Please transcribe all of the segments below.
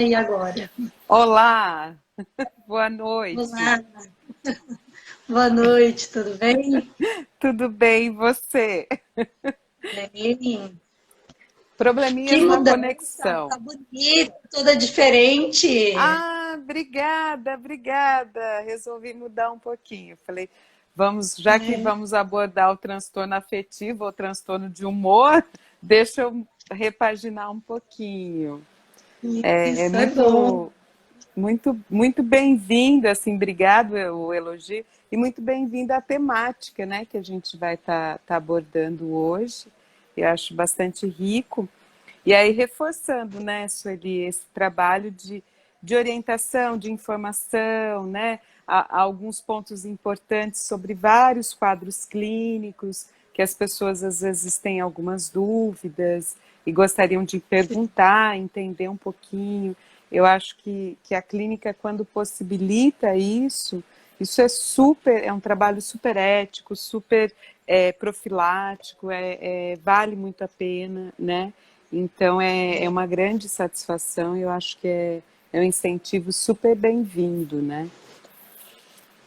E agora? Olá, boa noite. Olá, boa noite, tudo bem? Tudo bem, e você? Bem. Que Probleminhas na mudança, conexão. tá bonita, toda diferente. Ah, obrigada, obrigada. Resolvi mudar um pouquinho. Falei, vamos, já que vamos abordar o transtorno afetivo ou transtorno de humor, deixa eu repaginar um pouquinho. É Isso é bom. muito bem-vindo, assim, obrigado o elogio, e muito bem-vinda à temática, né, que a gente vai estar abordando hoje. Eu acho bastante rico. E aí, reforçando, né, Sueli, esse trabalho de orientação, de informação, né, há alguns pontos importantes sobre vários quadros clínicos, que as pessoas às vezes têm algumas dúvidas e gostariam de perguntar, entender um pouquinho. Eu acho que a clínica, quando possibilita isso é um trabalho super ético, super profilático, vale muito a pena, né? Então é uma grande satisfação e eu acho que é um incentivo super bem-vindo, né?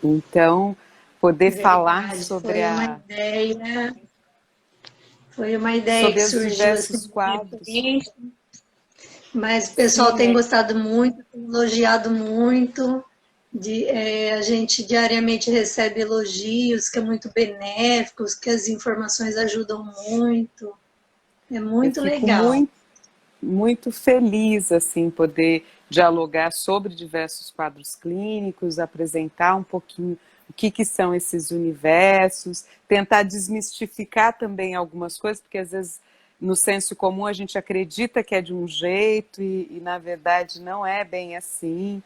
Então, poder falar Verdade, foi uma ideia que sobre os surgiu assim diversos de quadros. repente, mas o pessoal Sim, tem gostado muito, tem elogiado muito. A gente diariamente recebe elogios, que é muito benéficos, que as informações ajudam muito. É eu muito fico legal. muito feliz assim poder dialogar sobre diversos quadros clínicos, apresentar um pouquinho o que são esses universos, tentar desmistificar também algumas coisas, porque às vezes no senso comum a gente acredita que é de um jeito e na verdade não é bem assim.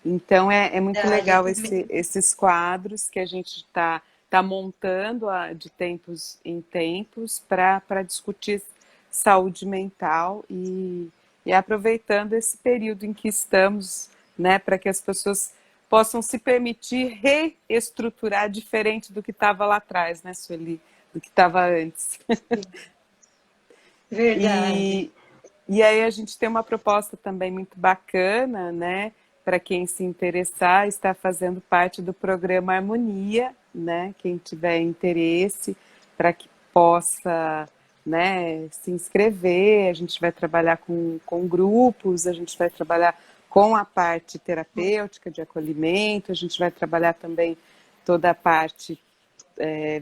Então é muito Verdade, legal esses quadros que a gente tá montando de tempos em tempos para discutir saúde mental e aproveitando esse período em que estamos, né, para que as pessoas possam se permitir reestruturar diferente do que estava lá atrás, né, Sueli? Do que estava antes. verdade. E, e aí a gente tem uma proposta também muito bacana, né? Para quem se interessar, está fazendo parte do programa Harmonia, né? Quem tiver interesse, para que possa, né, se inscrever. A gente vai trabalhar com grupos, a gente vai trabalhar com a parte terapêutica de acolhimento, a gente vai trabalhar também toda a parte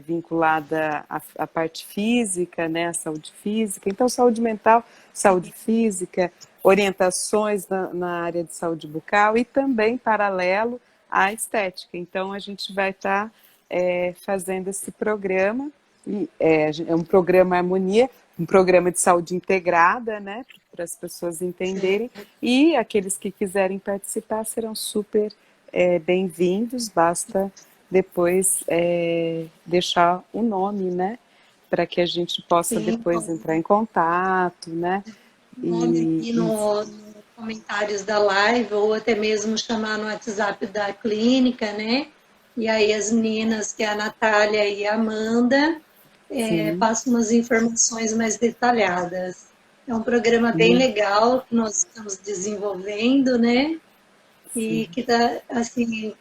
vinculada à parte física, né, à saúde física. Então, saúde mental, saúde física, orientações na área de saúde bucal e também paralelo à estética. Então, a gente vai estar fazendo esse programa, é um programa Harmonia, um programa de saúde integrada, né, para as pessoas entenderem, e aqueles que quiserem participar serão super bem-vindos, basta depois deixar o nome, né? Para que a gente possa Sim, depois entrar em contato, né? o nome E, aqui e no comentários da live, ou até mesmo chamar no WhatsApp da clínica, né? E aí as meninas, que é a Natália e a Amanda, sim, passam umas informações mais detalhadas. É um programa bem muito, legal que nós estamos desenvolvendo, né? E que tá, assim,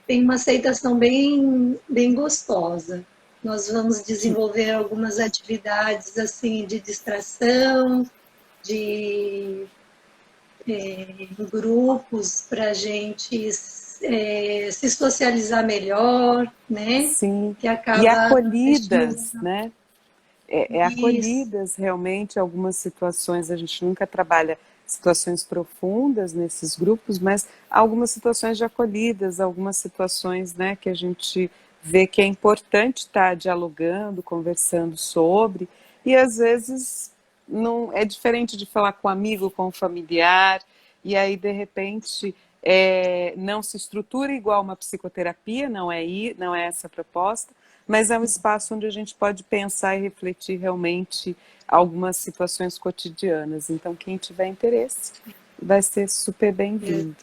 tem uma aceitação bem gostosa. Nós vamos que, desenvolver algumas atividades assim de distração, de grupos para a gente se socializar melhor, né? sim. Que E acaba acolhidas, estimulando né? isso. Acolhidas realmente algumas situações, a gente nunca trabalha situações profundas nesses grupos, mas algumas situações de acolhidas, algumas situações, né, que a gente vê que é importante estar dialogando, conversando sobre, e às vezes não é diferente de falar com um amigo, com um familiar, e aí de repente não se estrutura igual uma psicoterapia, não é essa a proposta, mas é um espaço onde a gente pode pensar e refletir realmente algumas situações cotidianas. Então, quem tiver interesse vai ser super bem-vindo.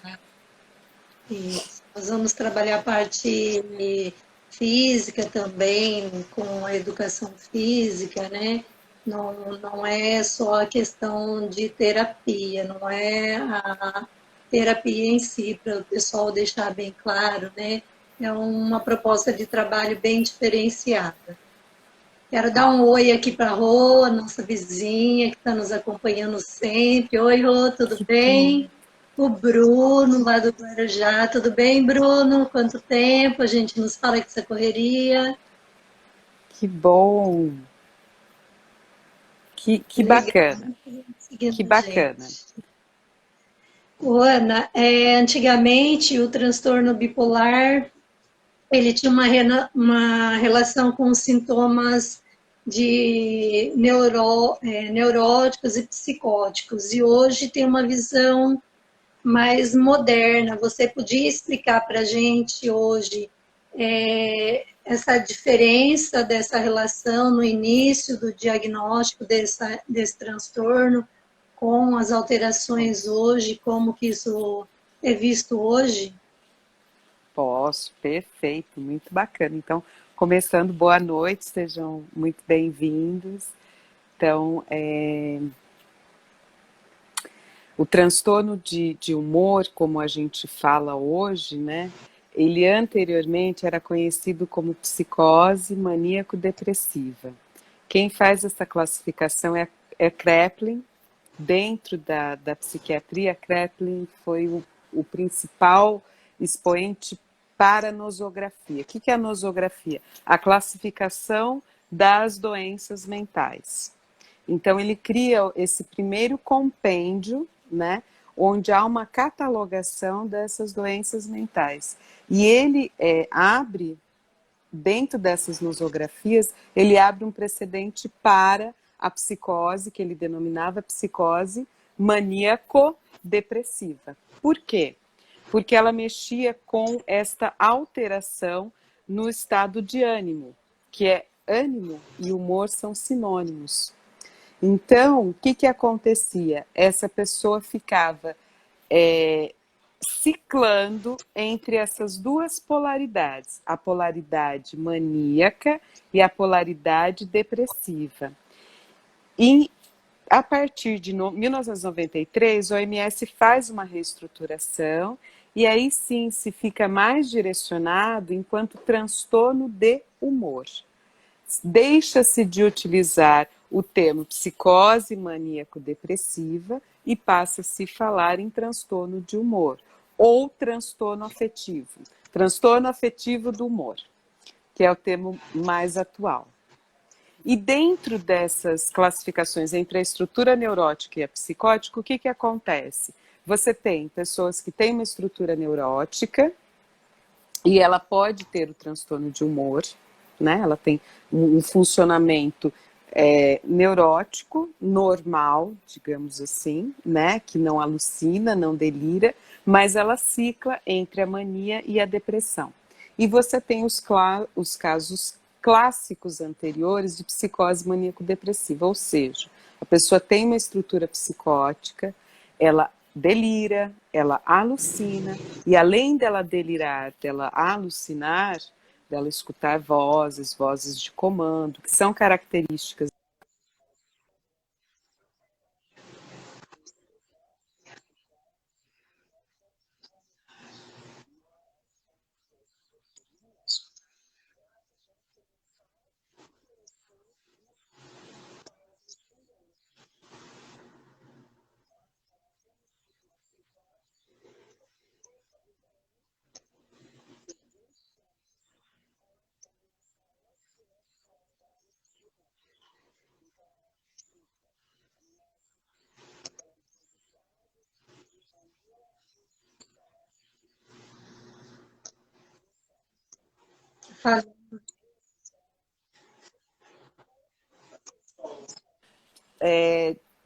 Isso. Nós vamos trabalhar a parte física também, com a educação física, né? Não é só a questão de terapia, não é a terapia em si, para o pessoal deixar bem claro, né? É uma proposta de trabalho bem diferenciada. Quero dar um oi aqui para a Rô, nossa vizinha, que está nos acompanhando sempre. Oi, Rô, tudo Que bom, bem? O Bruno, lá do Guarujá. Tudo bem, Bruno? Quanto tempo? A gente nos fala que essa correria. que bom, que Legal, bacana, seguindo que a gente. bacana. Ô, Ana, antigamente o transtorno bipolar ele tinha uma relação com sintomas de neuróticos e psicóticos, e hoje tem uma visão mais moderna. Você podia explicar para a gente hoje essa diferença dessa relação no início do diagnóstico desse transtorno com as alterações Posso, hoje, como que isso é visto hoje? posso, perfeito, muito bacana. Então, começando, boa noite, sejam muito bem-vindos. Então, o transtorno de humor, como a gente fala hoje, né? Ele anteriormente era conhecido como psicose maníaco-depressiva. Quem faz essa classificação é Kraepelin. Dentro da psiquiatria, Kraepelin foi o principal expoente para a nosografia. O que é a nosografia? A classificação das doenças mentais. Então, ele cria esse primeiro compêndio, né, onde há uma catalogação dessas doenças mentais. E ele abre, dentro dessas nosografias, ele abre um precedente para a psicose, que ele denominava psicose maníaco-depressiva. Por quê? Porque ela mexia com esta alteração no estado de ânimo, que é ânimo e humor são sinônimos. Então, o que acontecia? Essa pessoa ficava ciclando entre essas duas polaridades, a polaridade maníaca e a polaridade depressiva. E a partir de 1993, o OMS faz uma reestruturação e aí sim se fica mais direcionado enquanto transtorno de humor. Deixa-se de utilizar o termo psicose maníaco-depressiva e passa-se a falar em transtorno de humor ou transtorno afetivo do humor, que é o termo mais atual. E dentro dessas classificações entre a estrutura neurótica e a psicótica, o que acontece? Você tem pessoas que têm uma estrutura neurótica e ela pode ter o transtorno de humor, né? Ela tem um funcionamento neurótico, normal, digamos assim, né? Que não alucina, não delira, mas ela cicla entre a mania e a depressão. E você tem os casos clássicos anteriores de psicose maníaco-depressiva, ou seja, a pessoa tem uma estrutura psicótica, ela delira, ela alucina, e além dela delirar, dela alucinar, dela escutar vozes de comando, que são características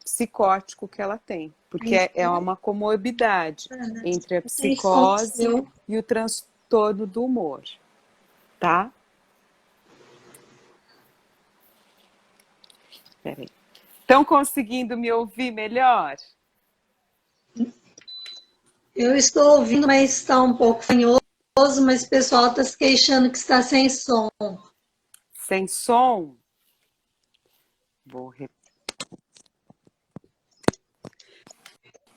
psicótico que ela tem, porque é uma comorbidade entre a Tem som psicose seu. e o transtorno do humor, tá? Peraí. Estão conseguindo me ouvir melhor? Eu estou ouvindo, mas está um pouco fanhoso, mas o pessoal está se queixando que está sem som. Sem som?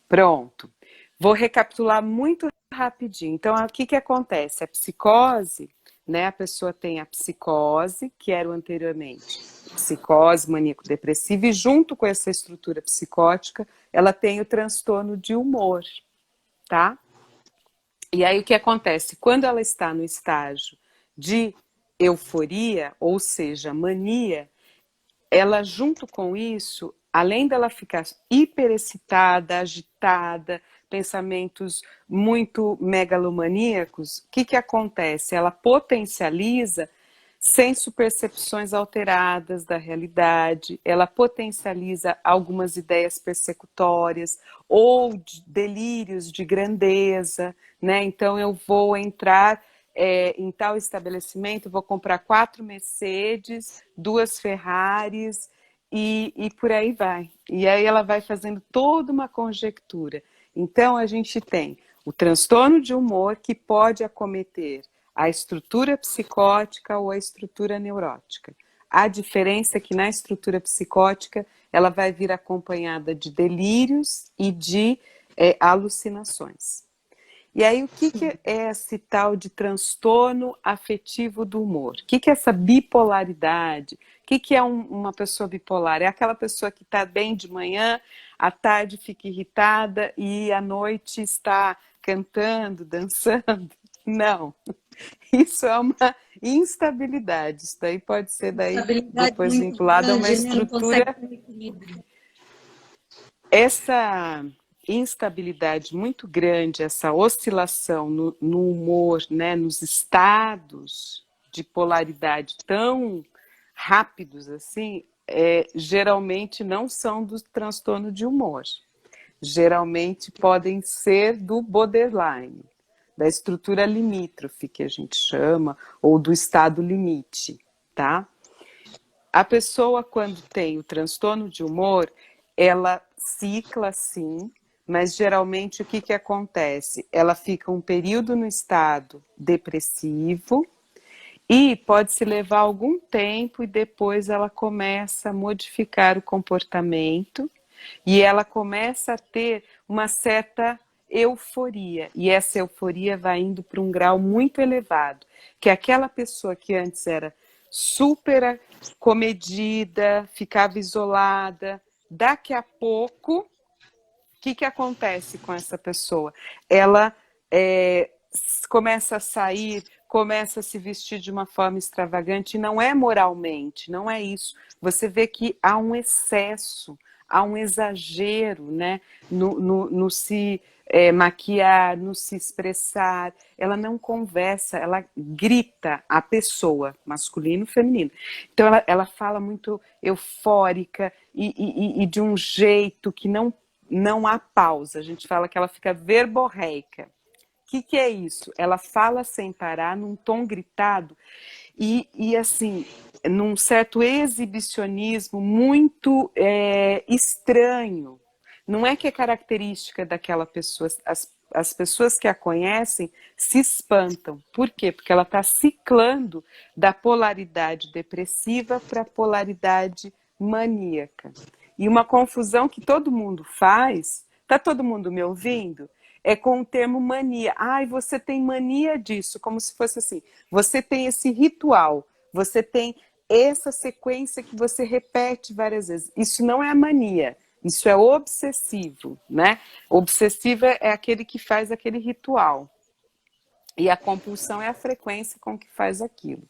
Pronto. Vou recapitular muito rapidinho. Então, o que acontece? A psicose, né? A pessoa tem a psicose, que era o anteriormente psicose maníaco-depressiva, e junto com essa estrutura psicótica, ela tem o transtorno de humor, tá? E aí o que acontece? Quando ela está no estágio de euforia, ou seja, mania, ela junto com isso, além dela ficar hiperexcitada, agitada, pensamentos muito megalomaníacos, o que acontece? Ela potencializa senso-percepções alteradas da realidade, ela potencializa algumas ideias persecutórias ou delírios de grandeza, né? Então eu vou entrar em tal estabelecimento, vou comprar 4 Mercedes, 2 Ferraris e por aí vai. E aí ela vai fazendo toda uma conjectura. Então a gente tem o transtorno de humor que pode acometer a estrutura psicótica ou a estrutura neurótica. A diferença é que na estrutura psicótica ela vai vir acompanhada de delírios e de alucinações. E aí, o que é esse tal de transtorno afetivo do humor? O que é essa bipolaridade? O que é uma pessoa bipolar? É aquela pessoa que está bem de manhã, à tarde fica irritada e à noite está cantando, dançando? Não. Isso é uma instabilidade. Isso daí pode ser daí Estabilidade depois muito vinculado a uma grande, né? Não consegue estrutura. ter um equilíbrio. Essa instabilidade muito grande, essa oscilação no humor, né, nos estados de polaridade tão rápidos assim, geralmente não são do transtorno de humor. Geralmente podem ser do borderline, da estrutura limítrofe, que a gente chama, ou do estado limite, tá? A pessoa, quando tem o transtorno de humor, ela cicla sim, mas geralmente o que acontece? Ela fica um período no estado depressivo e pode se levar algum tempo e depois ela começa a modificar o comportamento e ela começa a ter uma certa euforia. E essa euforia vai indo para um grau muito elevado, que aquela pessoa que antes era super comedida, ficava isolada, daqui a pouco, o que acontece com essa pessoa? Ela começa a sair, começa a se vestir de uma forma extravagante, e não é moralmente, não é isso. Você vê que há um excesso, há um exagero, né, no se maquiar, no se expressar. Ela não conversa, ela grita a pessoa, masculino e feminino. Então ela fala muito eufórica e de um jeito que não há pausa. A gente fala que ela fica verborreica. O que é isso? Ela fala sem parar, num tom gritado e assim, num certo exibicionismo muito estranho. Não é que é característica daquela pessoa. As pessoas que a conhecem se espantam. Por quê? Porque ela está ciclando da polaridade depressiva para a polaridade maníaca. E uma confusão que todo mundo faz, está todo mundo me ouvindo? É com o termo mania. Ai, você tem mania disso, como se fosse assim. Você tem esse ritual, você tem essa sequência que você repete várias vezes. Isso não é a mania, isso é obsessivo, né? Obsessivo é aquele que faz aquele ritual. E a compulsão é a frequência com que faz aquilo.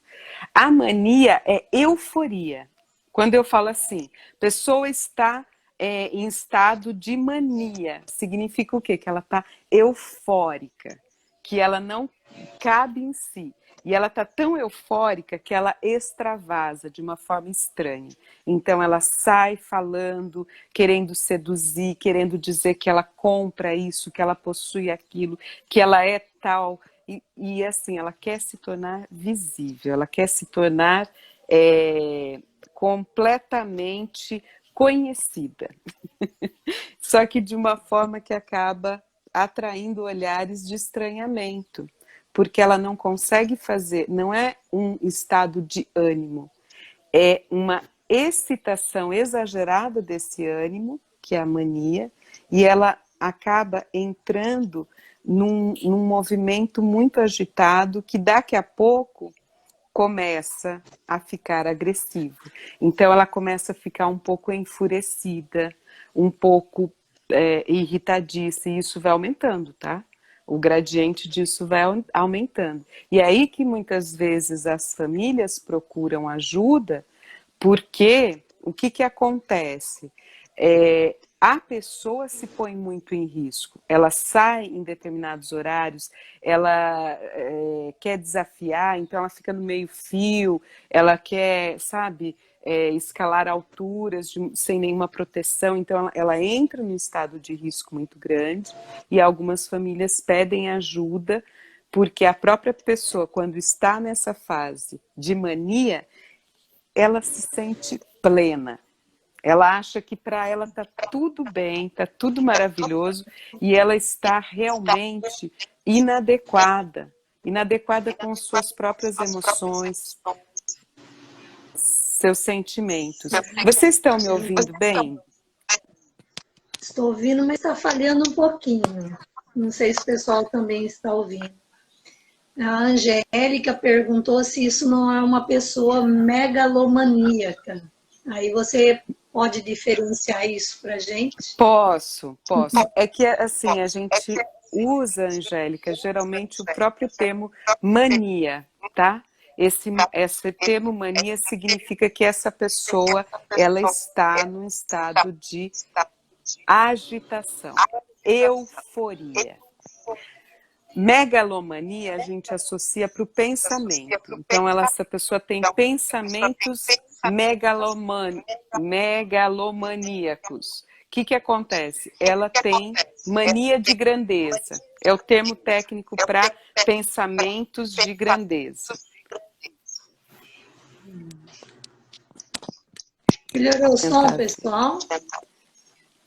A mania é euforia. Quando eu falo assim, pessoa está em estado de mania, significa o quê? Que ela está eufórica, que ela não cabe em si. E ela está tão eufórica que ela extravasa de uma forma estranha. Então ela sai falando, querendo seduzir, querendo dizer que ela compra isso, que ela possui aquilo, que ela é tal. E assim, ela quer se tornar visível, ela quer se tornar completamente conhecida. Só que de uma forma que acaba atraindo olhares de estranhamento, porque ela não consegue fazer, não é um estado de ânimo, é uma excitação exagerada desse ânimo, que é a mania, e ela acaba entrando num movimento muito agitado que daqui a pouco começa a ficar agressivo. Então ela começa a ficar um pouco enfurecida, um pouco irritadiça, e isso vai aumentando, tá? O gradiente disso vai aumentando. E é aí que muitas vezes as famílias procuram ajuda, porque o que acontece? A pessoa se põe muito em risco, ela sai em determinados horários, ela quer desafiar, então ela fica no meio fio, ela quer, sabe, escalar alturas sem nenhuma proteção, então ela entra num estado de risco muito grande, e algumas famílias pedem ajuda, porque a própria pessoa, quando está nessa fase de mania, ela se sente plena. Ela acha que para ela está tudo bem, está tudo maravilhoso, e ela está realmente inadequada, inadequada com suas próprias emoções, seus sentimentos. Vocês estão me ouvindo bem? Estou ouvindo, mas está falhando um pouquinho. Não sei se o pessoal também está ouvindo. A Angélica perguntou se isso não é uma pessoa megalomaníaca. Aí você pode diferenciar isso para a gente? Posso. É que, assim, a gente usa, Angélica, geralmente o próprio termo mania, tá? Esse termo mania significa que essa pessoa, ela está num estado de agitação, euforia. Megalomania a gente associa para o pensamento. Então, essa pessoa tem pensamentos megalomaníacos. O que acontece? Ela tem mania de grandeza. É o termo técnico para pensamentos de grandeza. Melhorou o som, pessoal?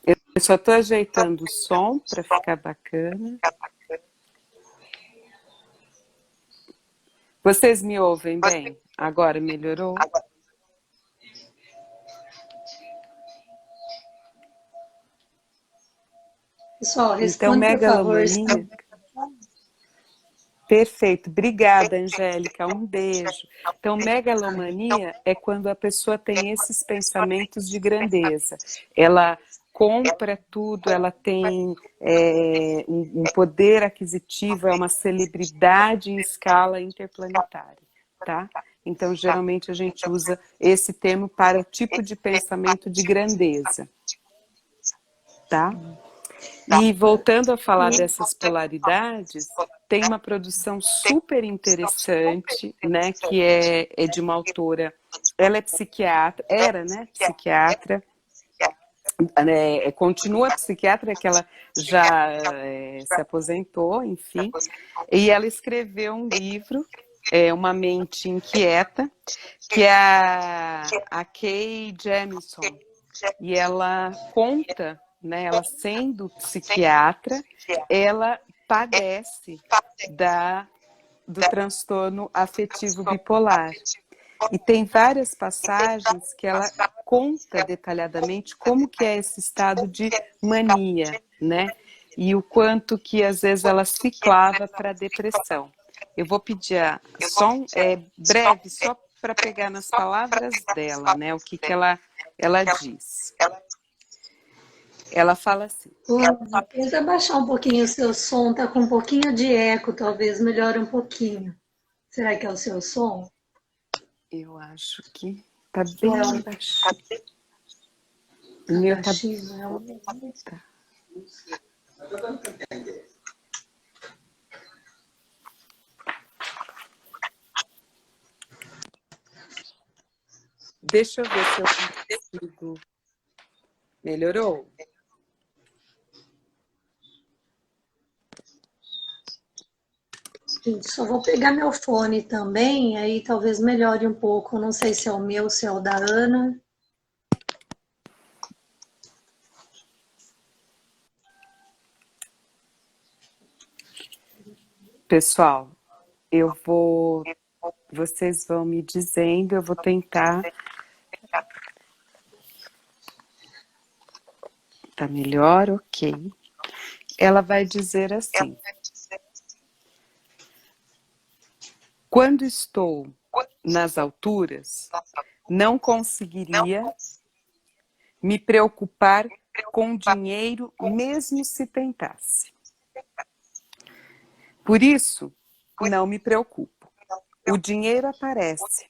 Eu só estou ajeitando o som para ficar bacana. Vocês me ouvem bem? Agora melhorou? Pessoal, Então, responde, por favor. megalomania. Perfeito, obrigada, Angélica, um beijo. Então, megalomania é quando a pessoa tem esses pensamentos de grandeza. Ela compra tudo, ela tem um poder aquisitivo, é uma celebridade em escala interplanetária, tá? Então, geralmente a gente usa esse termo para o tipo de pensamento de grandeza, tá? E voltando a falar dessas polaridades, tem uma produção super interessante, né, que é de uma autora, ela é psiquiatra, era, né, psiquiatra, continua psiquiatra, que ela já se aposentou, enfim, e ela escreveu um livro, Uma Mente Inquieta, que é a Kay Jemisin, e ela conta, né, ela sendo psiquiatra, ela padece do transtorno afetivo bipolar. E tem várias passagens que ela conta detalhadamente como que é esse estado de mania, né? E o quanto que às vezes ela ciclava para a depressão. Eu vou pedir só breve, só para pegar nas palavras dela, né? O que ela diz. Ela fala assim. Tenta baixar um pouquinho o seu som, tá com um pouquinho de eco, talvez melhore um pouquinho. Será que é o seu som? Eu acho que tá bem baixinho. O meu tá baixinho. Tá. Deixa eu ver se eu consigo. Melhorou? Gente, só vou pegar meu fone também, aí talvez melhore um pouco. Não sei se é o meu, se é o da Ana. Pessoal, vocês vão me dizendo, eu vou tentar tá melhor, ok. Ela vai dizer assim: quando estou nas alturas, não conseguiria me preocupar com dinheiro, mesmo se tentasse. Por isso, não me preocupo. O dinheiro aparece.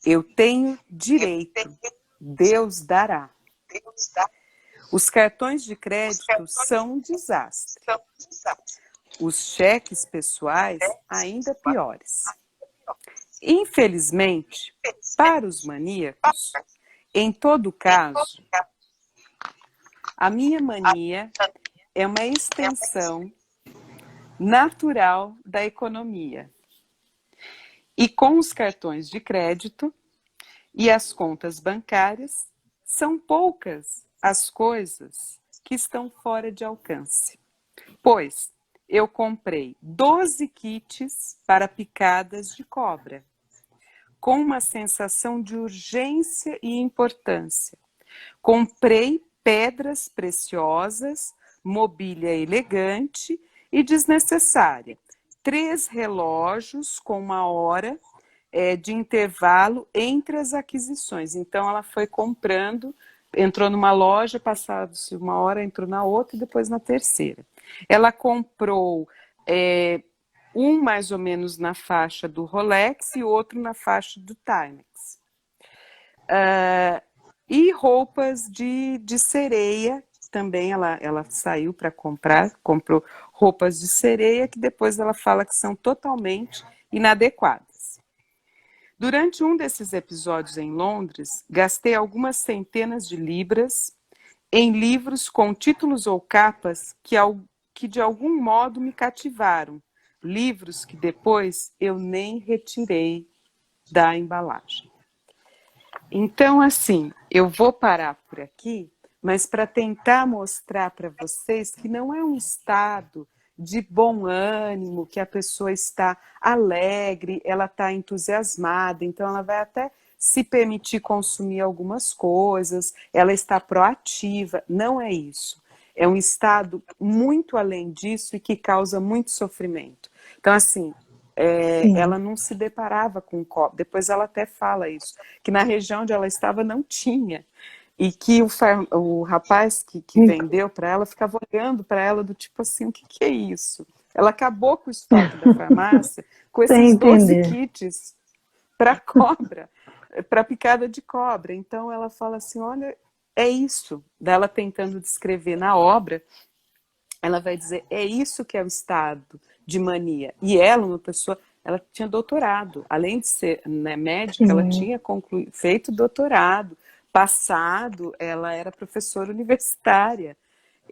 Eu tenho direito. Deus dará. Os cartões de crédito são um desastre. Os cheques pessoais, ainda piores. Infelizmente, para os maníacos, em todo caso, a minha mania é uma extensão natural da economia. E com os cartões de crédito e as contas bancárias, são poucas as coisas que estão fora de alcance. Pois eu comprei 12 kits para picadas de cobra, com uma sensação de urgência e importância. Comprei pedras preciosas, mobília elegante e desnecessária. 3 relógios com 1 hora de intervalo entre as aquisições. Então, ela foi comprando, entrou numa loja, passado-se 1 hora, entrou na outra e depois na terceira. Ela comprou um mais ou menos na faixa do Rolex e outro na faixa do Timex. E roupas de sereia, também ela saiu para comprar, comprou roupas de sereia que depois ela fala que são totalmente inadequadas. Durante um desses episódios em Londres, gastei algumas centenas de libras em livros com títulos ou capas que de algum modo me cativaram. Livros que depois eu nem retirei da embalagem. Então, assim, eu vou parar por aqui, mas para tentar mostrar para vocês que não é um estado de bom ânimo, que a pessoa está alegre, ela está entusiasmada, então ela vai até se permitir consumir algumas coisas, ela está proativa. Não é isso. É um estado muito além disso e que causa muito sofrimento. Então, assim, ela não se deparava com cobre. Depois ela até fala isso, que na região onde ela estava não tinha. E que o rapaz que vendeu para ela ficava olhando para ela do tipo assim, o que é isso? Ela acabou com o estoque da farmácia com esses 12 kits para cobra, para picada de cobra. Então ela fala assim, olha, é isso. Dela tentando descrever na obra, ela vai dizer, é isso que é o estado de mania. E ela, uma pessoa, ela tinha doutorado. Além de ser, né, médica, ela tinha feito doutorado. Passado, ela era professora universitária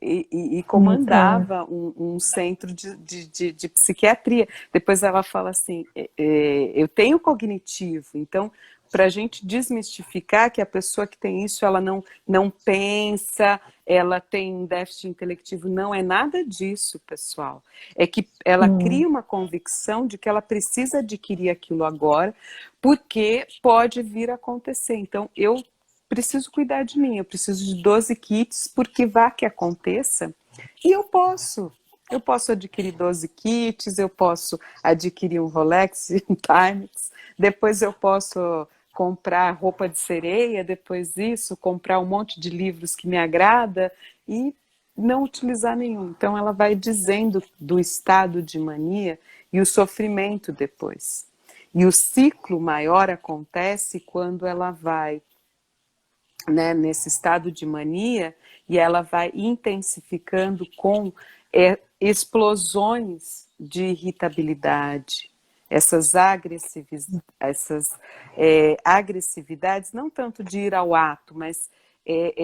e comandava um centro de psiquiatria. Depois ela fala assim, eu tenho cognitivo, então, para a gente desmistificar que a pessoa que tem isso, ela não pensa, ela tem um déficit intelectivo, não é nada disso, pessoal. É que ela cria uma convicção de que ela precisa adquirir aquilo agora, porque pode vir a acontecer. Então, eu preciso cuidar de mim, eu preciso de 12 kits, porque vá que aconteça, e eu posso adquirir 12 kits, eu posso adquirir um Rolex, um Timex, depois eu posso comprar roupa de sereia, depois disso, comprar um monte de livros que me agrada e não utilizar nenhum. Então ela vai dizendo do estado de mania e o sofrimento depois. E o ciclo maior acontece quando ela vai, né, nesse estado de mania, e ela vai intensificando com explosões de irritabilidade, essas agressividades, não tanto de ir ao ato, mas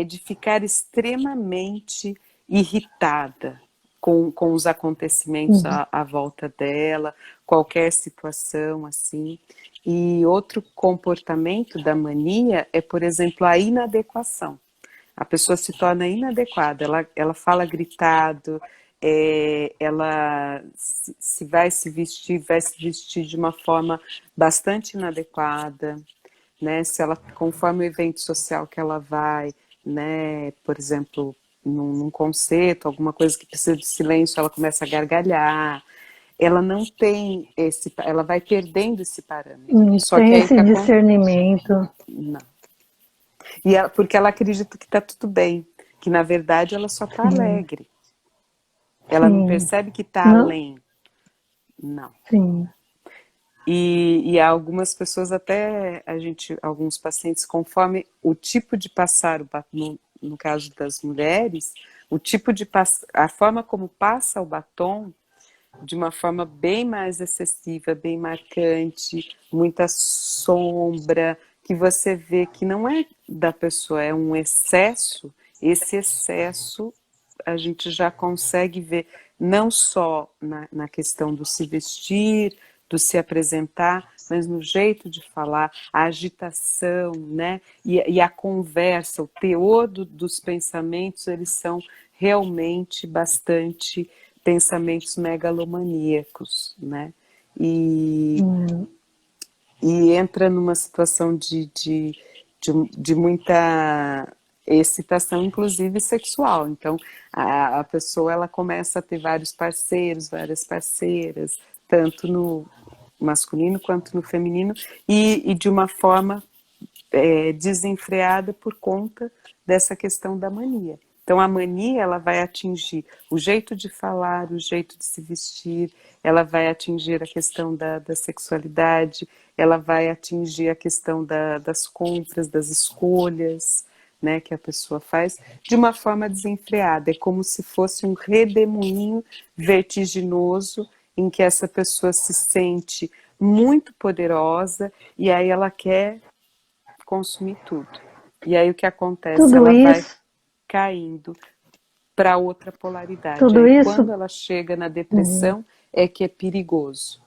de ficar extremamente irritada com os acontecimentos à volta dela, qualquer situação assim. E outro comportamento da mania é, por exemplo, a inadequação. A pessoa se torna inadequada, ela fala gritado, ela se vai se vestir de uma forma bastante inadequada, né? Se ela, conforme o evento social que ela vai, né? Por exemplo, num concerto, alguma coisa que precisa de silêncio, ela começa a gargalhar. Ela não tem ela vai perdendo esse parâmetro. Só que Tem aí esse discernimento. não. Porque ela acredita que está tudo bem, que na verdade ela só está Sim, alegre. Ela não sim. percebe que está Não, além. Não. sim. E algumas pessoas até, alguns pacientes, conforme o tipo de passar o batom, no caso das mulheres, o tipo de a forma como passa o batom, de uma forma bem mais excessiva, bem marcante, muita sombra, que você vê que não é da pessoa, é um excesso. Esse excesso a gente já consegue ver não só na questão do se vestir, do se apresentar, mas no jeito de falar, a agitação, né? E a conversa, o teor dos pensamentos, eles são realmente bastante pensamentos megalomaníacos, né? E, Hum. e entra numa situação de muita excitação, inclusive sexual. Então, a pessoa ela começa a ter vários parceiros, várias parceiras, tanto no masculino quanto no feminino, e de uma forma desenfreada por conta dessa questão da mania. Então a mania ela vai atingir o jeito de falar, o jeito de se vestir, ela vai atingir a questão da sexualidade, ela vai atingir a questão das compras, das escolhas, né, que a pessoa faz, de uma forma desenfreada. É como se fosse um redemoinho vertiginoso em que essa pessoa se sente muito poderosa e aí ela quer consumir tudo. E aí o que acontece? Tudo Ela vai isso, caindo para outra polaridade. tudo Aí quando isso, ela chega na hum, depressão é que é perigoso.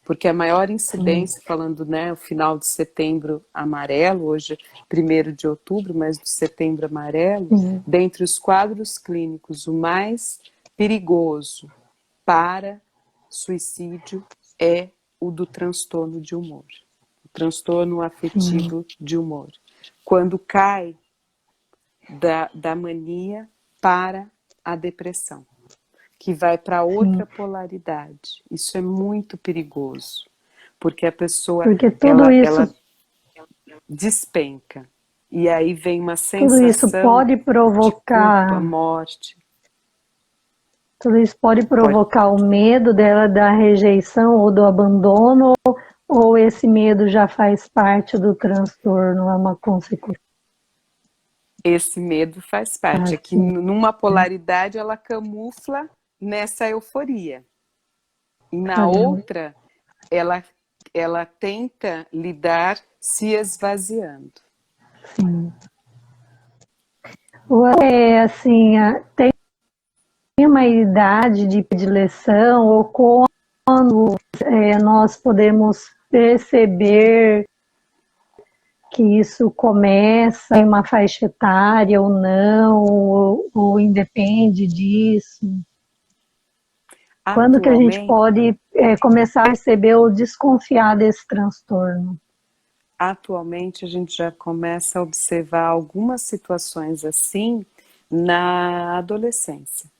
Porque a maior sim, incidência, falando, né, o final de setembro amarelo, hoje 1º de outubro, mas do setembro amarelo, sim, dentre os quadros clínicos, o mais perigoso para suicídio é o do transtorno de humor, o transtorno sim, afetivo de humor. Quando cai da mania para a depressão, que vai para outra sim. polaridade. Isso é muito perigoso, porque a pessoa Porque ela despenca. E aí vem uma tudo isso sensação pode de culpa, provocar, morte. tudo isso pode Pode. provocar o medo dela da rejeição ou do abandono, ou esse medo já faz parte do transtorno, é uma consequência. Esse medo faz parte. É que numa polaridade ela camufla nessa euforia. E na Caramba. outra, ela, ela tenta lidar se esvaziando. Sim. Ou é assim, tem uma idade de predileção, ou quando nós podemos perceber que isso começa em uma faixa etária ou não, ou independe disso? Quando que a gente Atualmente, pode começar a perceber ou desconfiar desse transtorno? atualmente, a gente já começa a observar algumas situações assim na adolescência.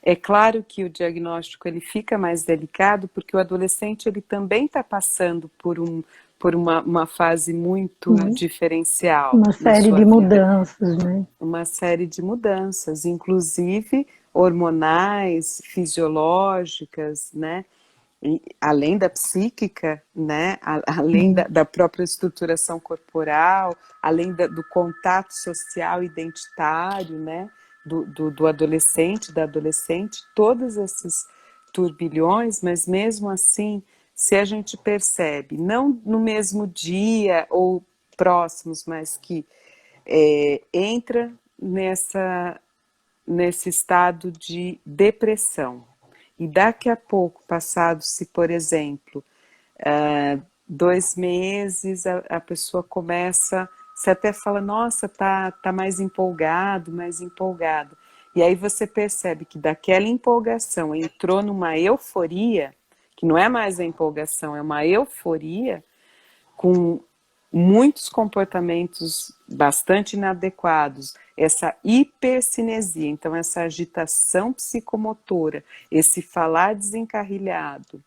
É claro que o diagnóstico ele fica mais delicado porque o adolescente ele também está passando por uma fase muito diferencial Uma na série sua de vida. mudanças, né? Uma série de mudanças, inclusive hormonais, fisiológicas, né? E, além da psíquica, né? Além da própria estruturação corporal, além do contato social identitário, né? Do adolescente, da adolescente, todos esses turbilhões, mas mesmo assim, se a gente percebe, não no mesmo dia ou próximos, mas que entra nesse estado de depressão. E daqui a pouco, passado-se, por exemplo, 2 meses, a pessoa começa, você até fala, nossa, tá mais empolgado, mais empolgado. E aí você percebe que daquela empolgação entrou numa euforia, que não é mais a empolgação, é uma euforia, com muitos comportamentos bastante inadequados, essa hipercinesia, então essa agitação psicomotora, esse falar desencarrilhado,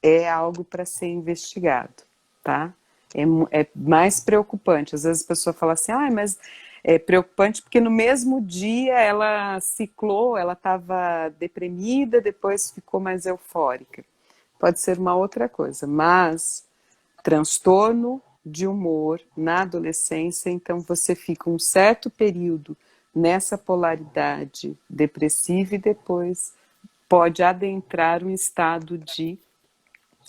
é algo para ser investigado, tá? É mais preocupante. Às vezes a pessoa fala assim, mas é preocupante porque no mesmo dia ela ciclou, ela estava deprimida, depois ficou mais eufórica. Pode ser uma outra coisa, mas transtorno de humor na adolescência, então você fica um certo período nessa polaridade depressiva e depois pode adentrar um estado de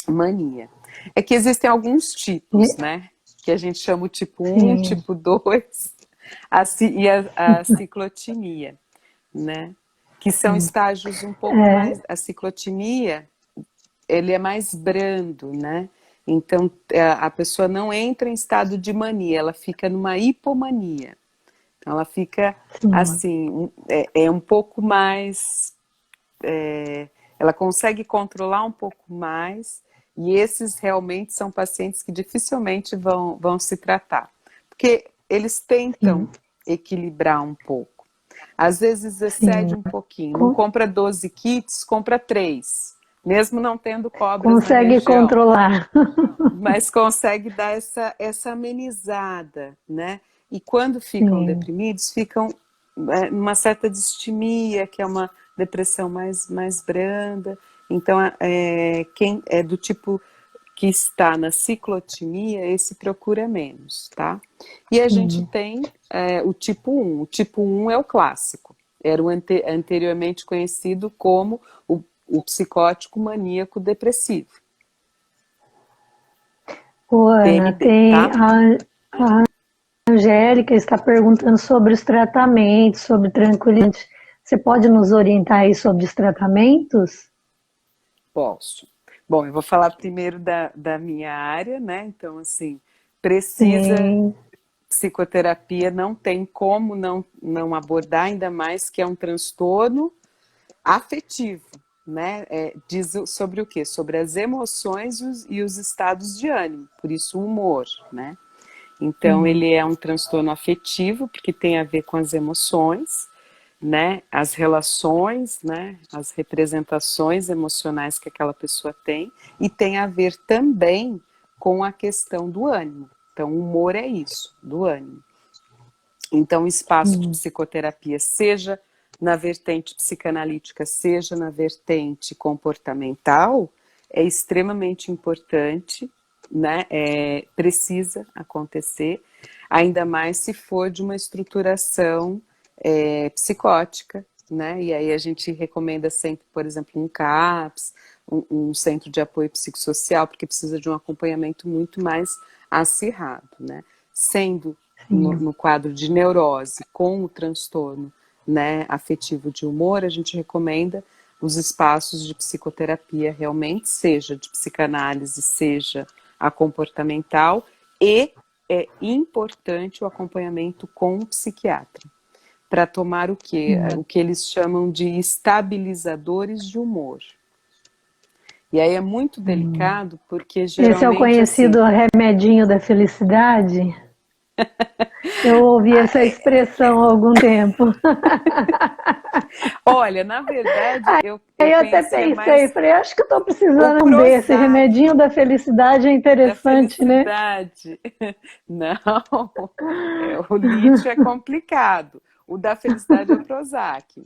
mania. É que existem alguns tipos, né? Que a gente chama o tipo 1, Sim. tipo 2 e a ciclotimia, né? Que são estágios um pouco mais... A ciclotimia, ele é mais brando, né? Então, a pessoa não entra em estado de mania, ela fica numa hipomania. Então, ela fica, assim, é um pouco mais... ela consegue controlar um pouco mais, e esses realmente são pacientes que dificilmente vão se tratar. Porque eles tentam equilibrar um pouco. Às vezes excede um pouquinho. Não compra 12 kits, compra 3. Mesmo não tendo cobras consegue na região. Controlar. Mas consegue dar essa amenizada, né? E quando ficam deprimidos, ficam numa certa distimia, que é uma depressão mais branda. Então, quem é do tipo que está na ciclotimia, esse procura menos, tá? E a gente tem o tipo 1. O tipo 1 é o clássico. Era o anteriormente conhecido como o psicótico maníaco depressivo. Ô, Ana, TMD, tá? A Angélica está perguntando sobre os tratamentos, sobre tranquilizante. Você pode nos orientar aí sobre os tratamentos? Posso. Bom, eu vou falar primeiro da minha área, né? Então, assim, precisa psicoterapia, não tem como não abordar, ainda mais que é um transtorno afetivo, né? Diz sobre o quê? Sobre as emoções e os estados de ânimo, por isso o humor, né? Então, ele é um transtorno afetivo, porque tem a ver com as emoções, né? As relações, né? As representações emocionais que aquela pessoa tem, e tem a ver também com a questão do ânimo. Então, o humor é isso, do ânimo. Então, o espaço de psicoterapia, seja na vertente psicanalítica, seja na vertente comportamental, é extremamente importante, né? Precisa acontecer, ainda mais se for de uma estruturação psicótica, né? E aí a gente recomenda sempre, por exemplo, um CAPS, um centro de apoio psicossocial, porque precisa de um acompanhamento muito mais acirrado, né? Sendo no quadro de neurose com o transtorno, né, afetivo de humor, a gente recomenda os espaços de psicoterapia realmente, seja de psicanálise, seja a comportamental, e é importante o acompanhamento com o psiquiatra, para tomar o quê? O que eles chamam de estabilizadores de humor. E aí é muito delicado, porque geralmente... Esse é o conhecido remedinho da felicidade? Eu ouvi essa expressão há algum tempo. Olha, na verdade, eu Aí eu até pensei, falei, acho que eu estou precisando desse. Remedinho da felicidade é interessante, né? Não, o lítio é complicado. O da felicidade é o Prozac.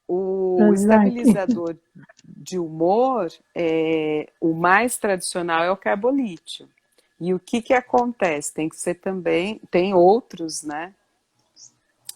O estabilizador de humor, o mais tradicional é o carbolítio. E o que acontece? Tem que ser também, tem outros, né?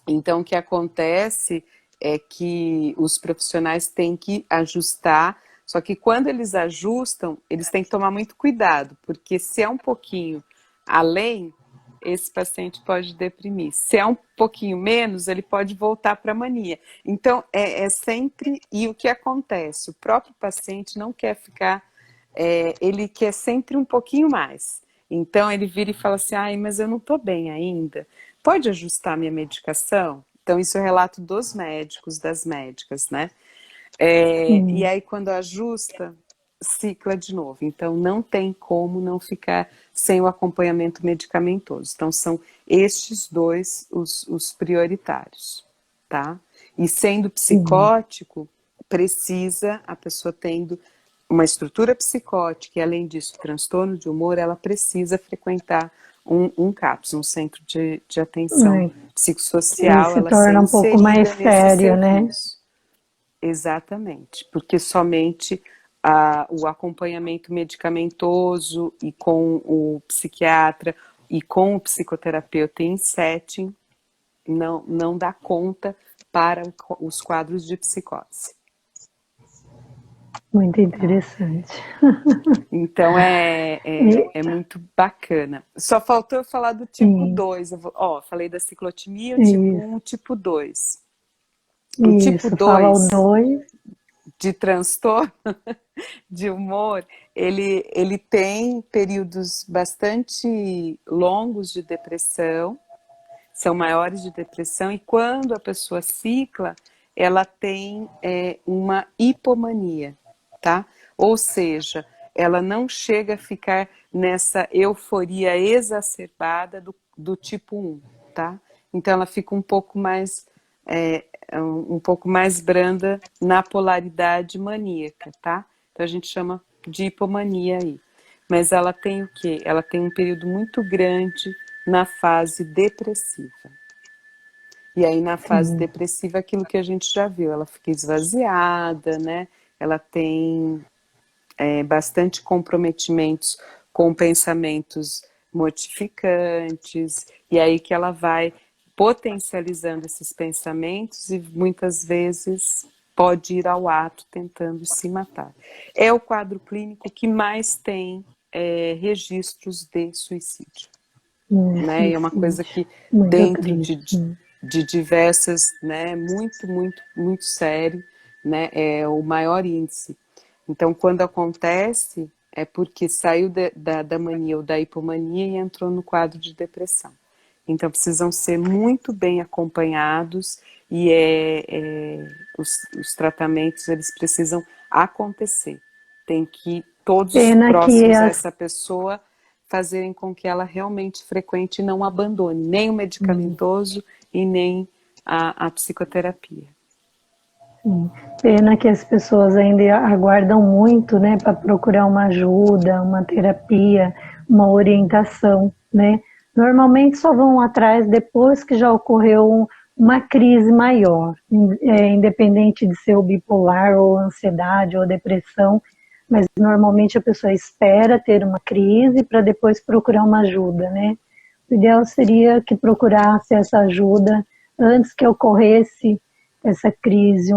Então, o que acontece é que os profissionais têm que ajustar, só que quando eles ajustam, eles têm que tomar muito cuidado, porque se é um pouquinho além, esse paciente pode deprimir. Se é um pouquinho menos, ele pode voltar para a mania. Então, é sempre... E o que acontece? O próprio paciente não quer ficar... ele quer sempre um pouquinho mais. Então, ele vira e fala assim, mas eu não estou bem ainda. Pode ajustar minha medicação? Então, isso é o relato dos médicos, das médicas, né? E aí, quando ajusta, cicla de novo. Então, não tem como não ficar sem o acompanhamento medicamentoso. Então, são estes dois os prioritários, tá? E sendo Sim. psicótico, precisa, a pessoa tendo uma estrutura psicótica e, além disso, transtorno de humor, ela precisa frequentar um CAPS, um centro de atenção É, que psicossocial, se ela ser torna um pouco mais inserida nesse sério, né? serviço. Exatamente, porque somente o acompanhamento medicamentoso e com o psiquiatra e com o psicoterapeuta em setting não dá conta para os quadros de psicose. Muito Tá? interessante. Então é muito bacana. Só faltou eu falar do tipo Sim, 2. Falei da ciclotimia, o tipo isso, 1, o tipo 2. O tipo isso. Fala o 2 dois. de transtorno de humor, ele tem períodos bastante longos de depressão, são maiores de depressão, e quando a pessoa cicla, ela tem uma hipomania, tá? Ou seja, ela não chega a ficar nessa euforia exacerbada do tipo 1, tá? Então ela fica um pouco mais branda na polaridade maníaca, tá? Então a gente chama de hipomania aí. Mas ela tem o quê? Ela tem um período muito grande na fase depressiva. E aí na fase Sim, depressiva, aquilo que a gente já viu, ela fica esvaziada, né? Ela tem bastante comprometimentos com pensamentos mortificantes, e aí que ela vai potencializando esses pensamentos e muitas vezes pode ir ao ato tentando se matar. É o quadro clínico que mais tem registros de suicídio, né? E é uma coisa suicídio. que Muito dentro triste. de diversas, né, muito sério, né, é o maior índice. Então, quando acontece, é porque saiu da mania ou da hipomania e entrou no quadro de depressão. Então, precisam ser muito bem acompanhados e os tratamentos, eles precisam acontecer. Tem que todos Pena que próximos a as, essa pessoa fazerem com que ela realmente frequente e não abandone nem o medicamentoso e nem a psicoterapia. pena que as pessoas ainda aguardam muito, né, para procurar uma ajuda, uma terapia, uma orientação, né? Normalmente só vão atrás depois que já ocorreu uma crise maior, independente de ser o bipolar ou ansiedade ou depressão, mas normalmente a pessoa espera ter uma crise para depois procurar uma ajuda, né? O ideal seria que procurasse essa ajuda antes que ocorresse essa crise,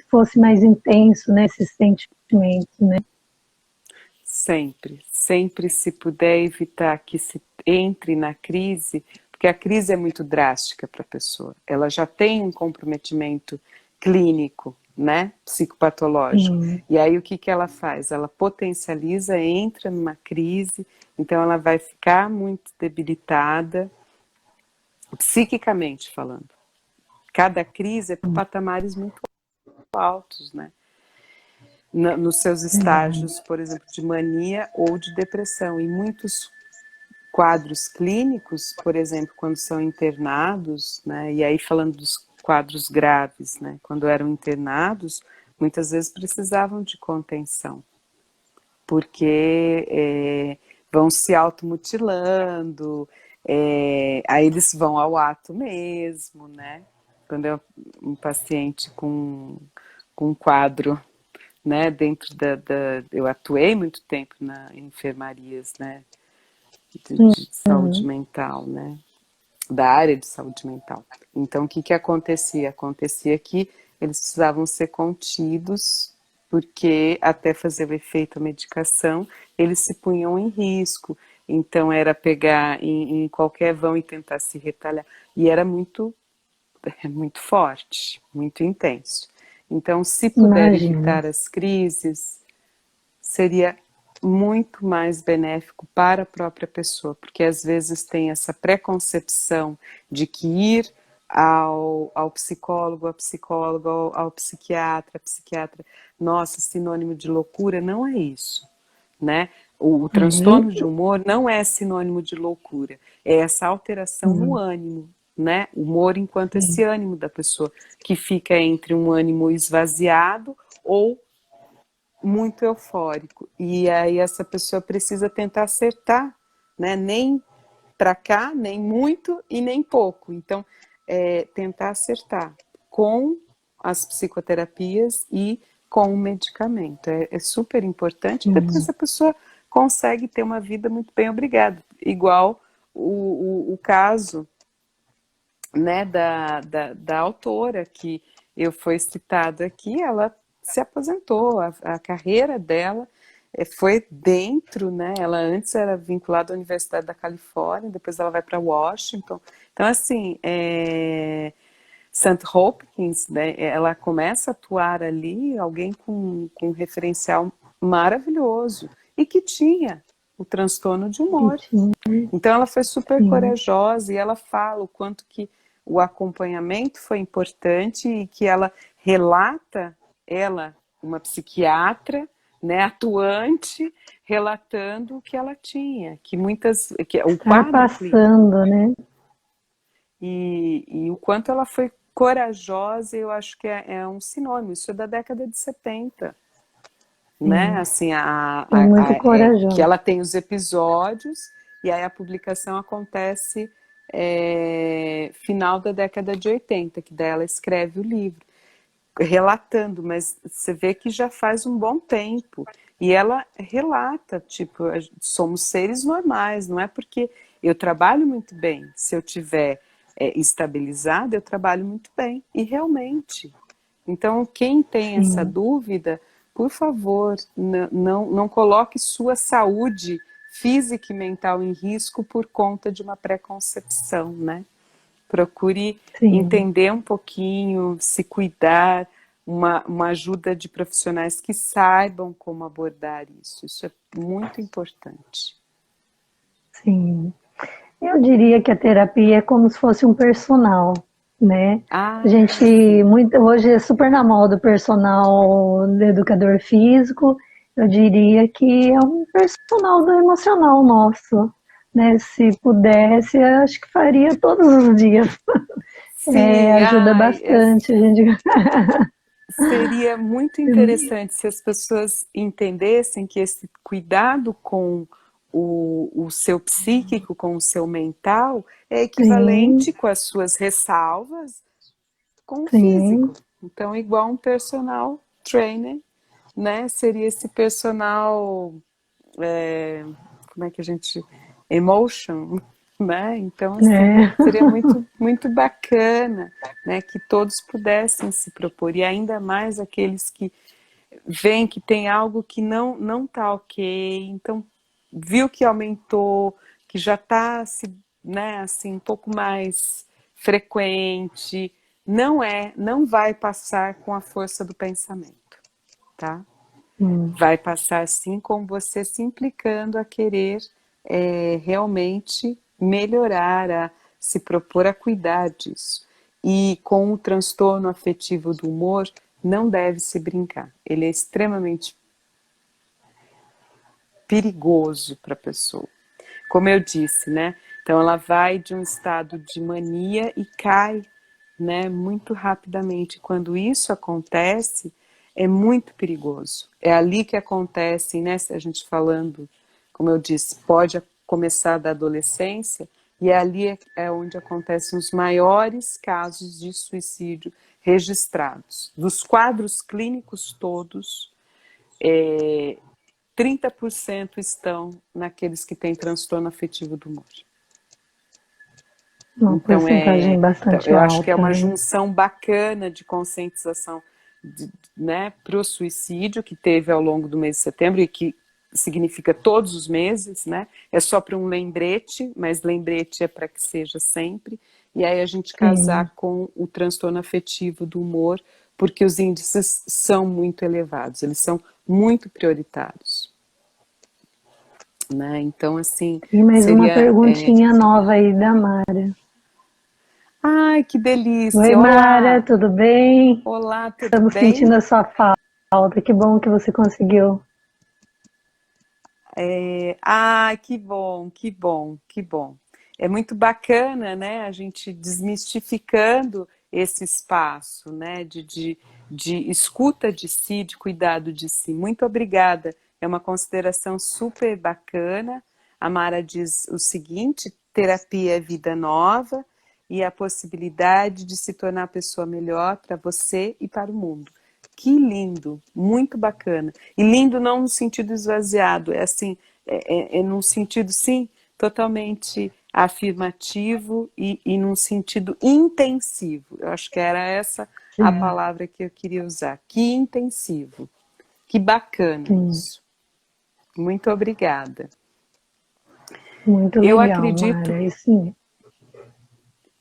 fosse mais intenso, né, esses sentimentos, né? Sempre se puder evitar que se entre na crise, porque a crise é muito drástica para a pessoa. Ela já tem um comprometimento clínico, né, psicopatológico. Sim, E aí o que ela faz? Ela potencializa, entra numa crise, então ela vai ficar muito debilitada, psiquicamente falando. Cada crise é por patamares muito altos, né? Nos seus estágios, por exemplo, de mania ou de depressão. E muitos quadros clínicos, por exemplo, quando são internados, né, e aí falando dos quadros graves, né, quando eram internados, muitas vezes precisavam de contenção, porque vão se automutilando, aí eles vão ao ato mesmo, né, quando é um paciente com um quadro, né, dentro eu atuei muito tempo em enfermarias, né, de saúde mental, né, da área de saúde mental. Então, o que acontecia? Acontecia que eles precisavam ser contidos, porque até fazer o efeito da medicação, eles se punham em risco. Então, era pegar em qualquer vão e tentar se retalhar. E era muito forte, muito intenso. Então, se puder imagino. evitar as crises, seria muito mais benéfico para a própria pessoa, porque às vezes tem essa preconcepção de que ir ao psicólogo, à psicóloga, ao psiquiatra, psiquiatra, nossa, sinônimo de loucura, não é isso, né? O transtorno de humor não é sinônimo de loucura, é essa alteração no ânimo, né? Humor enquanto esse ânimo da pessoa, que fica entre um ânimo esvaziado ou muito eufórico. E aí essa pessoa precisa tentar acertar, né? Nem para cá, nem muito e nem pouco. Então, tentar acertar com as psicoterapias e com o medicamento. É super importante. Depois a pessoa consegue ter uma vida muito bem, obrigado. Igual o caso, né, da autora que eu fui citado aqui, ela se aposentou, a carreira dela foi dentro, né, ela antes era vinculada à Universidade da Califórnia, depois ela vai para Washington, então assim, St. Hopkins, né, ela começa a atuar ali, alguém com um referencial maravilhoso, e que tinha o transtorno de humor. Então ela foi super corajosa e ela fala o quanto que o acompanhamento foi importante e que ela relata, ela, uma psiquiatra, né, atuante, relatando o que ela tinha, que o quadro passando, né? E o quanto ela foi corajosa, eu acho que é um sinônimo, isso é da década de 70. Né? Assim, Foi muito que corajosa. ela tem os episódios e aí a publicação acontece final da década de 80, que daí ela escreve o livro, relatando, mas você vê que já faz um bom tempo. E ela relata, tipo, somos seres normais, não é porque eu trabalho muito bem, se eu tiver estabilizado, eu trabalho muito bem. E realmente. Então, quem tem essa dúvida, por favor, não coloque sua saúde física e mental em risco por conta de uma pré-concepção, né? Procure entender um pouquinho, se cuidar, uma ajuda de profissionais que saibam como abordar isso. Isso é muito importante. Sim. Eu diria que a terapia é como se fosse um personal, né? A gente hoje é super na moda o personal do educador físico. Eu diria que é um personal do emocional nosso, né? Se pudesse, eu acho que faria todos os dias. Sim, Ajuda bastante a gente. Seria muito interessante se as pessoas entendessem que esse cuidado com o seu psíquico, com o seu mental, é equivalente com as suas ressalvas com o físico. Então, igual um personal trainer, né? Seria esse personal, como é que a gente... emotion, né? Então, assim, seria muito, muito bacana, né? Que todos pudessem se propor, e ainda mais aqueles que veem que tem algo que não tá ok, então viu que aumentou, que já está, né, assim, um pouco mais frequente, não vai passar com a força do pensamento, tá? Vai passar sim com você se implicando a querer realmente melhorar, a se propor a cuidar disso. E com o transtorno afetivo do humor, não deve se brincar. Ele é extremamente perigoso para a pessoa. Como eu disse, né? Então ela vai de um estado de mania e cai, né, muito rapidamente. Quando isso acontece, é muito perigoso. É ali que acontecem, né, se a gente falando, como eu disse, pode começar da adolescência, e ali é onde acontecem os maiores casos de suicídio registrados. Dos quadros clínicos todos, 30% estão naqueles que têm transtorno afetivo do humor. Uma porcentagem bastante eu acho que é alta, uma né? junção bacana de conscientização, né, para o suicídio que teve ao longo do mês de setembro e que significa todos os meses, né? É só para um lembrete, mas lembrete é para que seja sempre. E aí a gente casar com o transtorno afetivo do humor, porque os índices são muito elevados, eles são muito prioritários. Né? Então, assim, E mais uma seria... perguntinha nova aí da Mara. Ai, que Oi, delícia! Mara, Olá! tudo bem? Olá, tudo Estamos bem? sentindo a sua falta. Que bom que você conseguiu. Ai, que bom, que bom, que bom. É muito bacana, né, a gente desmistificando esse espaço, né, de escuta de si, de cuidado de si. Muito obrigada. É uma consideração super bacana. A Mara diz o seguinte: terapia é vida nova e a possibilidade de se tornar a pessoa melhor para você e para o mundo. Que lindo, muito bacana. E lindo não no sentido esvaziado, é assim, é num sentido, sim, totalmente afirmativo e num sentido intensivo. Eu acho que era essa a Sim, palavra que eu queria usar. Que intensivo. Que bacana sim. isso. Muito obrigada. Muito Eu legal, acredito, Mara. E sim,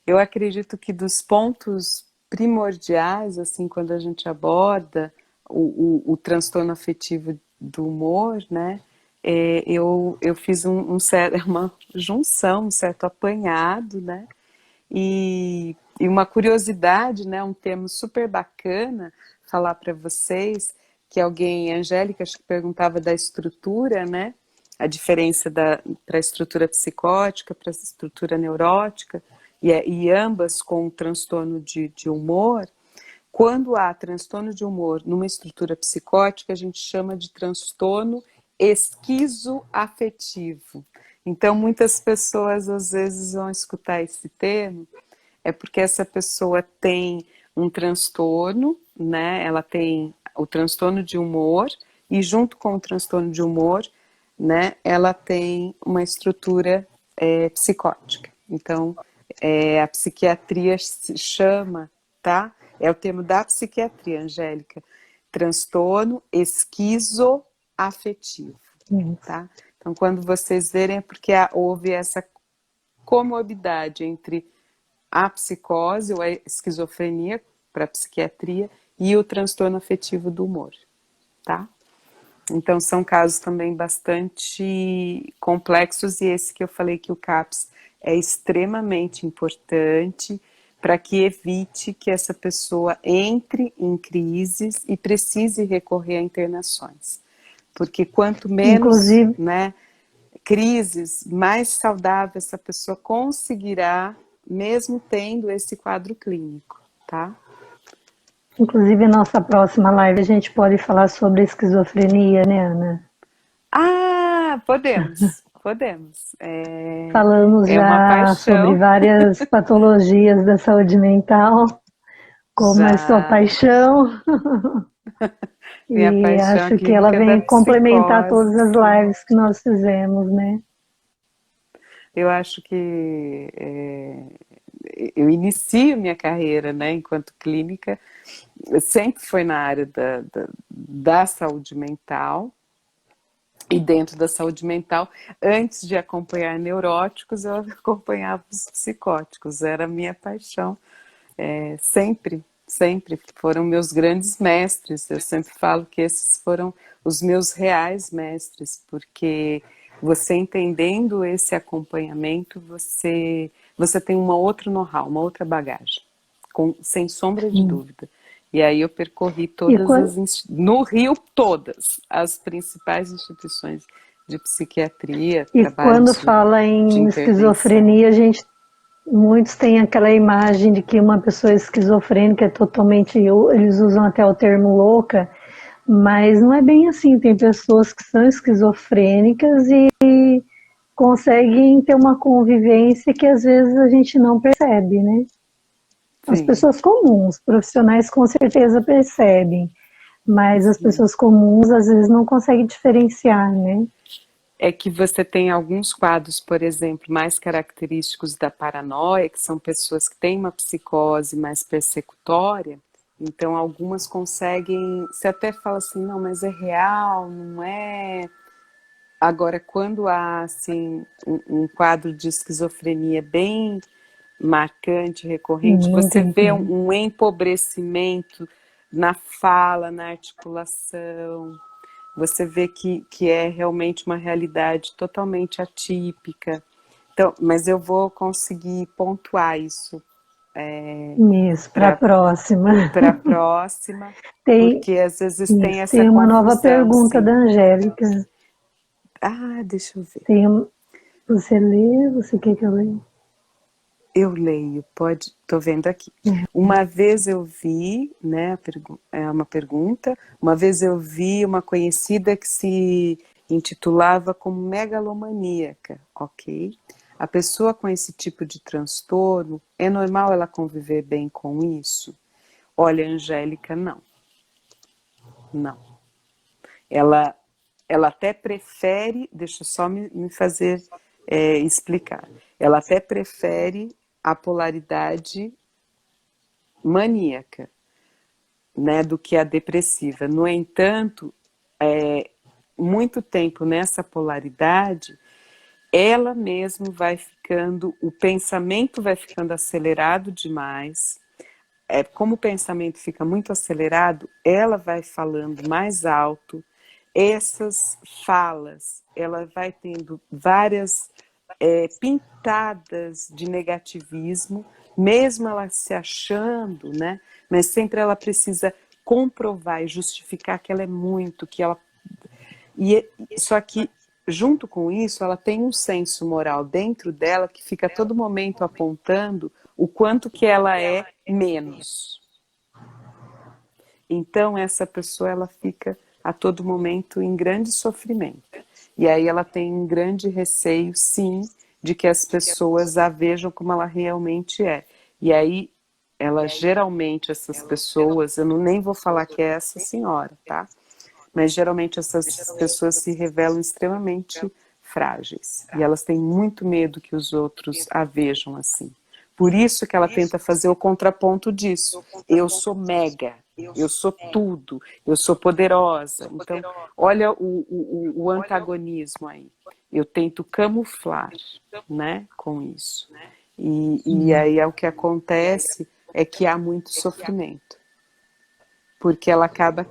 eu acredito que dos pontos primordiais, assim, quando a gente aborda o transtorno afetivo do humor, né? Eu fiz uma junção, um certo apanhado, né? E uma curiosidade, né? Um termo super bacana falar para vocês, que alguém, a Angélica, acho que perguntava da estrutura, né? A diferença para a estrutura psicótica, para a estrutura neurótica, e ambas com transtorno de humor. Quando há transtorno de humor numa estrutura psicótica, a gente chama de transtorno esquizoafetivo. Então, muitas pessoas às vezes vão escutar esse termo, é porque essa pessoa tem um transtorno, né? Ela tem o transtorno de humor e junto com o transtorno de humor, né? Ela tem uma estrutura psicótica. Então, a psiquiatria se chama, tá? É o termo da psiquiatria, Angélica. Transtorno esquizoafetivo, sim. tá? Então, quando vocês verem, é porque houve essa comorbidade entre a psicose ou a esquizofrenia para a psiquiatria e o transtorno afetivo do humor, tá? Então são casos também bastante complexos e esse que eu falei que o CAPS é extremamente importante para que evite que essa pessoa entre em crises e precise recorrer a internações. Porque quanto menos, Inclusive, né, crises, mais saudável essa pessoa conseguirá, mesmo tendo esse quadro clínico, tá? inclusive, nossa próxima live a gente pode falar sobre esquizofrenia, né, Ana? Ah, podemos, podemos. Falamos É uma já sobre paixão, várias patologias da saúde mental, como é sua já. paixão, Minha e paixão acho que ela clínica é da vem complementar todas psicose, as sim. lives que nós fizemos, né? Eu acho que eu inicio minha carreira, né, enquanto clínica, sempre foi na área da saúde mental. E dentro da saúde mental, antes de acompanhar neuróticos, eu acompanhava os psicóticos. Era a minha paixão. Sempre, sempre foram meus grandes mestres. Eu sempre falo que esses foram os meus reais mestres, porque você entendendo esse acompanhamento, você tem uma outra know-how, uma outra bagagem, sem sombra de Sim. dúvida. E aí eu percorri E todas quando, no Rio todas as principais instituições de psiquiatria, e quando trabalhos fala de em intervenção. esquizofrenia, muitos têm aquela imagem de que uma pessoa esquizofrênica é totalmente, eles usam até o termo louca, mas não é bem assim. Tem pessoas que são esquizofrênicas e conseguem ter uma convivência que às vezes a gente não percebe, né? As Sim, pessoas comuns, profissionais com certeza percebem, mas as sim. pessoas comuns às vezes não conseguem diferenciar, né? É que você tem alguns quadros, por exemplo, mais característicos da paranoia, que são pessoas que têm uma psicose mais persecutória, então algumas conseguem, você até fala assim, não, mas é real, não é? Agora, quando há assim um quadro de esquizofrenia bem marcante, recorrente, Muito você vê intenso. um empobrecimento na fala, na articulação, você vê que é realmente uma realidade totalmente atípica. Então, mas eu vou conseguir pontuar isso Isso, para a próxima. para a próxima, Tem, porque às vezes tem isso, essa tem uma nova confusão, pergunta da sim. Angélica. Ah, deixa eu ver. Tem, você lê? Você quer que eu leia? Eu leio, pode, estou vendo aqui. Uma vez eu vi, né, é uma pergunta, uma vez eu vi uma conhecida que se intitulava como megalomaníaca, ok? A pessoa com esse tipo de transtorno, é normal ela conviver bem com isso? Olha, Angélica, não. Não. Ela, ela até prefere, deixa eu só me fazer explicar, ela até prefere a polaridade maníaca, né, do que a depressiva. No entanto, muito tempo nessa polaridade, ela mesma vai ficando, o pensamento vai ficando acelerado demais. Como o pensamento fica muito acelerado, ela vai falando mais alto. Essas falas, ela vai tendo várias pintadas de negativismo, mesmo ela se achando, né? Mas sempre ela precisa comprovar e justificar que ela é muito, que ela... Só que, junto com isso, ela tem um senso moral dentro dela que fica a todo momento apontando o quanto que ela é menos. Então, essa pessoa, ela fica a todo momento em grande sofrimento. E aí ela tem um grande receio, sim, de que as pessoas a vejam como ela realmente é. E aí, ela geralmente, essas pessoas, eu nem vou falar que é essa senhora, tá? Mas geralmente essas pessoas se revelam extremamente frágeis. E elas têm muito medo que os outros a vejam assim. Por isso que ela tenta fazer o contraponto disso. Eu sou mega, eu sou tudo, eu sou poderosa. Então, olha o antagonismo aí. Eu tento camuflar, né, com isso. E aí o que acontece é que há muito sofrimento. Porque ela acaba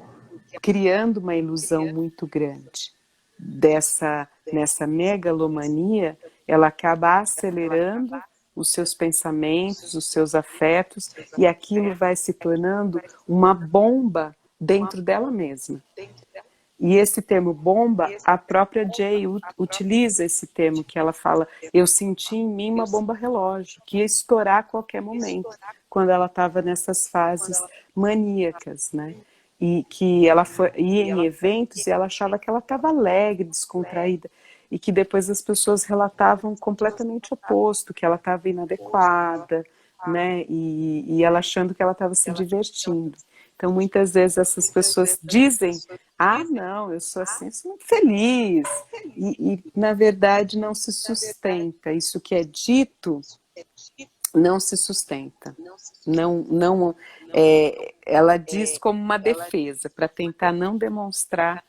criando uma ilusão muito grande. Nessa megalomania, ela acaba acelerando os seus pensamentos, os seus afetos, e aquilo vai se tornando uma bomba dentro dela mesma. E esse termo bomba, a própria Jay utiliza esse termo, que ela fala, eu senti em mim uma bomba relógio, que ia estourar a qualquer momento, quando ela estava nessas fases maníacas, né? E que ela ia em eventos e ela achava que ela estava alegre, descontraída, e que depois as pessoas relatavam completamente oposto, que ela estava inadequada, né? E ela achando que ela estava se divertindo. Então, muitas vezes essas pessoas dizem, ah, não, eu sou assim, sou muito feliz. Na verdade, não se sustenta. Isso que é dito não se sustenta. Não, ela diz como uma defesa, para tentar não demonstrar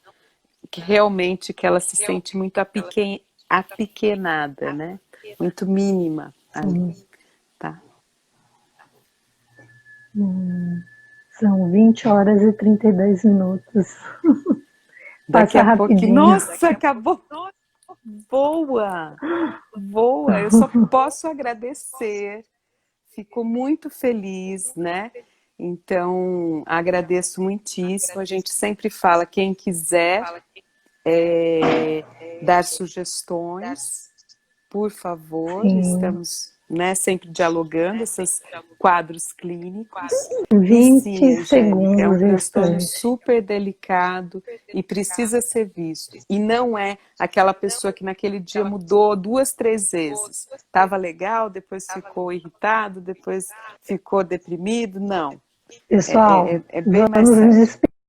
que realmente que ela se sente muito apequenada, né? Muito mínima ali. Tá? São 20 horas e 32 minutos. Daqui Passa a pouco, rapidinho. nossa, acabou. Boa, boa. Eu só posso agradecer. Fico muito feliz, né? Então, agradeço muitíssimo. A gente sempre fala, quem quiser dar sugestões, por favor, Sim. estamos, né, sempre dialogando esses quadros clínicos. E sim, 20 Angélica, é um segundos transtorno restantes. super delicado e precisa ser visto. E não é aquela pessoa que naquele dia mudou 2, 3 vezes. Estava legal, depois ficou irritado, depois ficou deprimido. Não. Pessoal, É bem mais vamos nos sério. despedir.